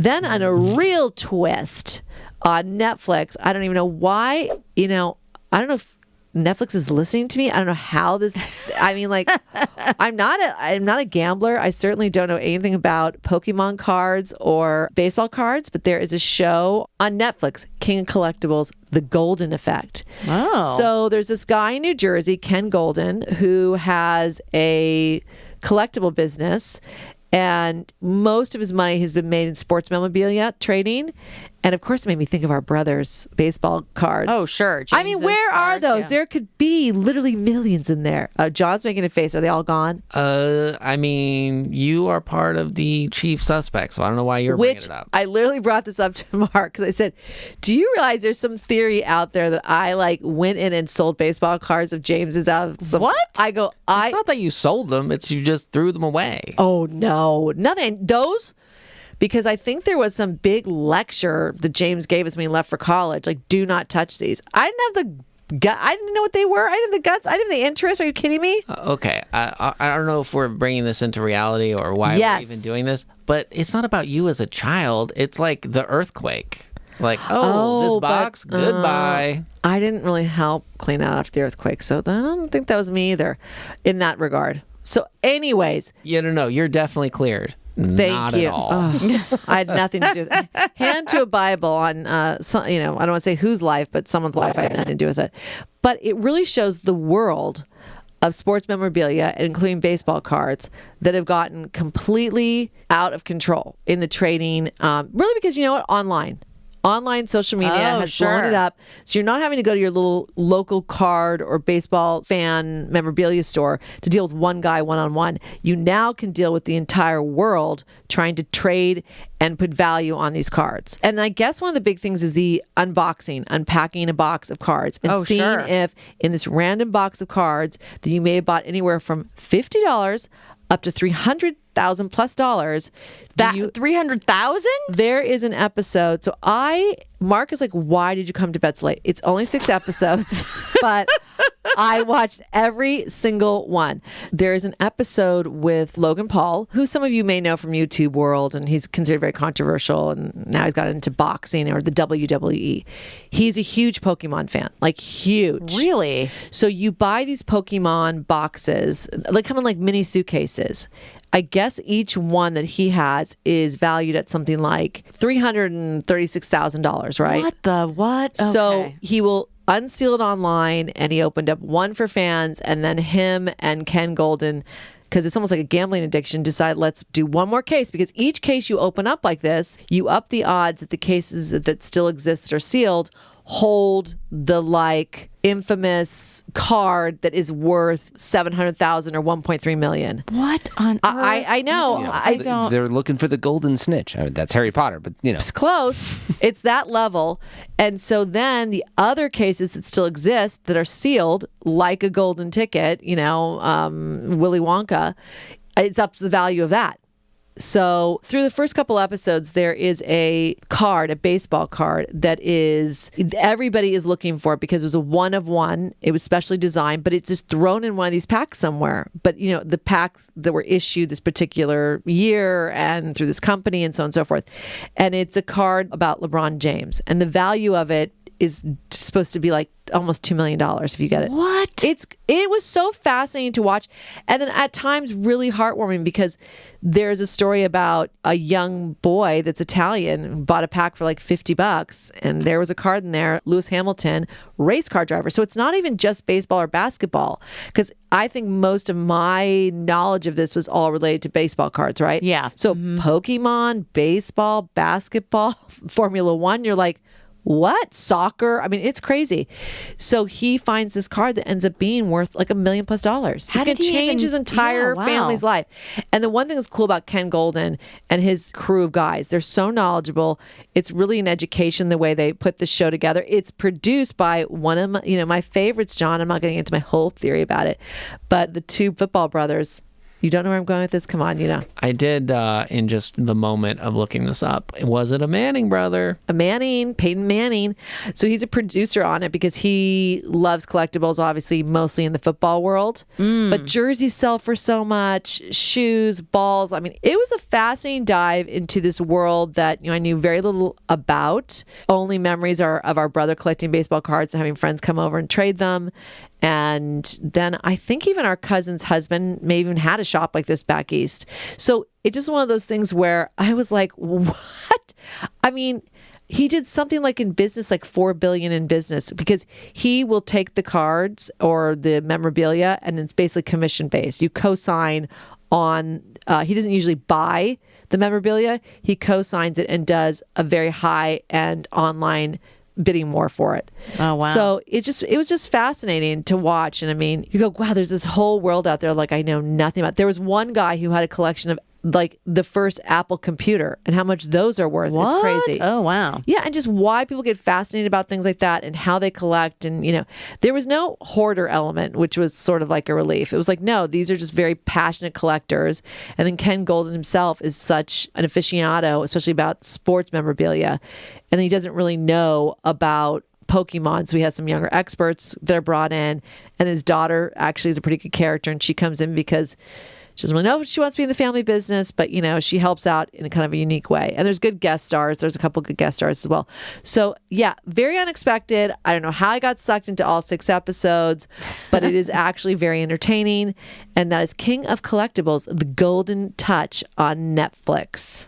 Then on a real twist on Netflix, I don't even know why, I don't know if Netflix is listening to me. I don't know how this, I'm not a gambler. I certainly don't know anything about Pokemon cards or baseball cards, but there is a show on Netflix, King of Collectibles, The Goldin Effect. Oh. So there's this guy in New Jersey, Ken Goldin, who has a collectible business, and most of his money has been made in sports memorabilia trading. And of course, it made me think of our brothers' baseball cards. Oh, sure. Where are cards, those? yeah. There could be literally millions in there. John's making a face. Are they all gone? You are part of the chief suspect, so I don't know why you're bringing it up. I literally brought this up to Mark because I said, do you realize there's some theory out there that I went in and sold baseball cards of James's out of some... What? I go, It's not that you sold them, it's you just threw them away. Oh, no. Nothing. Those... Because I think there was some big lecture that James gave us when he left for college, do not touch these. I didn't have the gut. I didn't know what they were. I didn't have the guts. I didn't have the interest. Are you kidding me? Okay. I don't know if we're bringing this into reality or why we're even doing this, but it's not about you as a child. It's like the earthquake. This box, goodbye. I didn't really help clean out after the earthquake, so I don't think that was me either in that regard. So anyways. No, you're definitely cleared. Thank you. At all. I had nothing to do with it. Hand to a Bible on, I don't want to say whose life, but someone's life. I had nothing to do with it. But it really shows the world of sports memorabilia, including baseball cards, that have gotten completely out of control in the trading. Really because, Online social media has blown it up. So you're not having to go to your little local card or baseball fan memorabilia store to deal with one guy one-on-one. You now can deal with the entire world trying to trade and put value on these cards. And I guess one of the big things is the unpacking a box of cards and seeing if in this random box of cards that you may have bought anywhere from $50 up to $300,000 plus dollars. That $300,000? There is an episode. So Mark is like, why did you come to bed so late? It's only 6 episodes, but I watched every single one. There is an episode with Logan Paul, who some of you may know from YouTube world, and he's considered very controversial, and now he's got into boxing or the WWE. He's a huge Pokemon fan, huge. Really? So you buy these Pokemon boxes, come in mini suitcases. I guess each one that he has is valued at something like $336,000, right? What? Okay. So he will unseal it online, and he opened up one for fans, and then him and Ken Goldin, because it's almost like a gambling addiction, decide let's do one more case, because each case you open up like this, you up the odds that the cases that still exist that are sealed hold the infamous card that is worth $700,000 or $1.3 million. What on earth? I know. They're looking for the golden snitch. That's Harry Potter, but It's close. It's that level. And so then the other cases that still exist that are sealed, like a golden ticket, Willy Wonka, it's up to the value of that. So through the first couple episodes, there is a baseball card that everybody is looking for because it was a one of one. It was specially designed, but it's just thrown in one of these packs somewhere. But, the packs that were issued this particular year and through this company and so on and so forth. And it's a card about LeBron James. And the value of it is supposed to be almost $2 million if you get it. What? It was so fascinating to watch, and then at times really heartwarming, because there's a story about a young boy that's Italian who bought a pack for $50, and there was a card in there, Lewis Hamilton, race car driver. So it's not even just baseball or basketball, because I think most of my knowledge of this was all related to baseball cards, right? Yeah. So Pokemon, baseball, basketball, Formula One, you're like, what? Soccer? I mean, it's crazy. So he finds this card that ends up being worth $1 million plus. It's going to change his entire family's life. And the one thing that's cool about Ken Goldin and his crew of guys, they're so knowledgeable. It's really an education the way they put the show together. It's produced by one of my favorites, John. I'm not getting into my whole theory about it, but the two football brothers, You don't know where I'm going with this? Come on, I did in just the moment of looking this up. Was it a Manning brother? A Manning, Peyton Manning. So he's a producer on it because he loves collectibles, obviously, mostly in the football world. But jerseys sell for so much, shoes, balls. I mean, it was a fascinating dive into this world that I knew very little about. Only memories are of our brother collecting baseball cards and having friends come over and trade them. And then I think even our cousin's husband may even had a shop like this back east. So it's just one of those things where I was like, what? I mean, he did something like in business, like $4 billion in business, because he will take the cards or the memorabilia and it's basically commission based. You co-sign on, he doesn't usually buy the memorabilia. He co-signs it and does a very high end online bidding war for it. Oh, wow. So it was just fascinating to watch. And I mean, you go, wow, there's this whole world out there like I know nothing about. There was one guy who had a collection of like the first Apple computer and how much those are worth. What? It's crazy. Oh, wow. Yeah, and just why people get fascinated about things like that and how they collect. And, there was no hoarder element, which was sort of like a relief. It was like, no, these are just very passionate collectors. And then Ken Goldin himself is such an aficionado, especially about sports memorabilia. And then he doesn't really know about Pokemon. So we have some younger experts that are brought in. And his daughter actually is a pretty good character. And she comes in because she doesn't really know if she wants to be in the family business, but, she helps out in a kind of a unique way. And there's good guest stars. There's a couple good guest stars as well. So, yeah, very unexpected. I don't know how I got sucked into all 6 episodes, but it is actually very entertaining. And that is King of Collectibles, The Goldin Touch on Netflix.